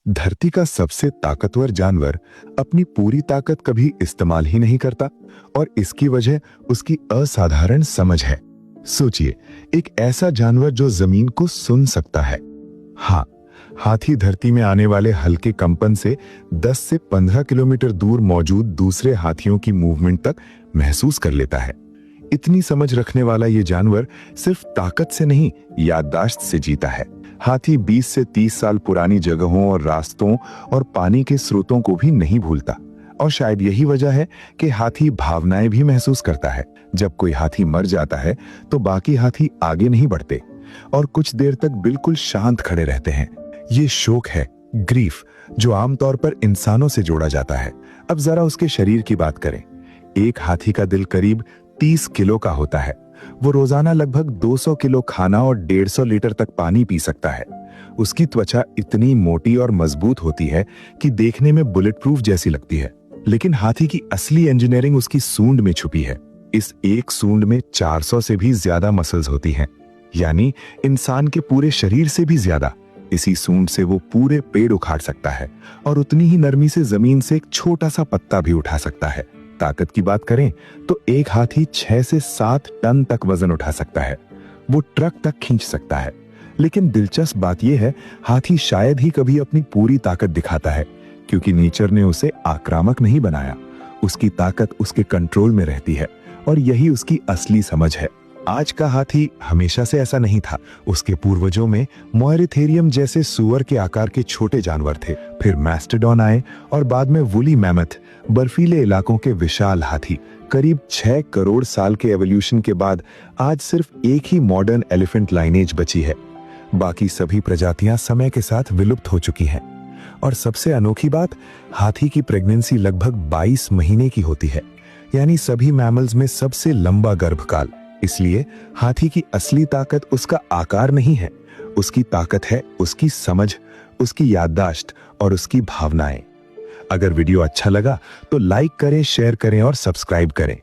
धरती का सबसे ताकतवर जानवर अपनी पूरी ताकत कभी इस्तेमाल ही नहीं करता और इसकी वजह उसकी असाधारण समझ है। सोचिए, एक ऐसा जानवर जो जमीन को सुन सकता है। हाँ, हाथी धरती में आने वाले हल्के कंपन से 10 से 15 किलोमीटर दूर मौजूद दूसरे हाथियों की मूवमेंट तक महसूस कर लेता है। इतनी समझ रखने वाला ये जानवर सिर्फ ताकत से नहीं, याददाश्त से जीता है। हाथी 20 से 30 साल पुरानी जगहों और रास्तों और पानी के स्रोतों को भी नहीं भूलता। और शायद यही वजह है कि हाथी भावनाएं भी महसूस करता है। जब कोई हाथी मर जाता है तो बाकी हाथी आगे नहीं बढ़ते और कुछ देर तक बिल्कुल शांत खड़े रहते हैं। ये शोक है, ग्रीफ, जो आमतौर पर इंसानों से जोड़ा जाता है। अब जरा उसके शरीर की बात करें। एक हाथी का दिल करीब 30 किलो का होता है। वो रोजाना लगभग 200 किलो खाना और 150 लीटर तक पानी पी सकता है। उसकी त्वचा इतनी मोटी और मजबूत होती है कि देखने में बुलेट प्रूफ जैसी लगती है। लेकिन हाथी की असली इंजीनियरिंग उसकी सूंड में छुपी है। इस एक सूंड में 400 से भी ज्यादा मसल्स होती हैं, यानी इंसान के पूरे शरीर से भी ज्यादा। इसी सूंड से वो पूरे पेड़ उखाड़ सकता है और उतनी ही नरमी से जमीन से एक छोटा सा पत्ता भी उठा सकता है। ताकत की बात करें तो एक हाथी 6 से 7 टन तक वजन उठा सकता है। वो ट्रक तक खींच सकता है। लेकिन दिलचस्प बात यह है, हाथी शायद ही कभी अपनी पूरी ताकत दिखाता है, क्योंकि नेचर ने उसे आक्रामक नहीं बनाया। उसकी ताकत उसके कंट्रोल में रहती है और यही उसकी असली समझ है। आज का हाथी हमेशा से ऐसा नहीं था। उसके पूर्वजों में मोएरिथेरियम जैसे सुअर के आकार के छोटे जानवर थे। फिर मैस्टोडॉन आए और बाद में वुली मैमथ, बर्फीले इलाकों के विशाल हाथी। करीब 6 करोड़ साल के एवोल्यूशन के बाद आज सिर्फ एक ही मॉडर्न एलिफेंट लाइनेज बची है। बाकी सभी प्रजातियां समय के साथ विलुप्त हो चुकी हैं। और सबसे अनोखी बात, हाथी की प्रेगनेंसी लगभग 22 महीने की होती है, यानी सभी मैमल्स में सबसे लंबा गर्भकाल। इसलिए हाथी की असली ताकत उसका आकार नहीं है, उसकी ताकत है उसकी समझ, उसकी याददाश्त और उसकी भावनाएं। अगर वीडियो अच्छा लगा तो लाइक करें, शेयर करें और सब्सक्राइब करें।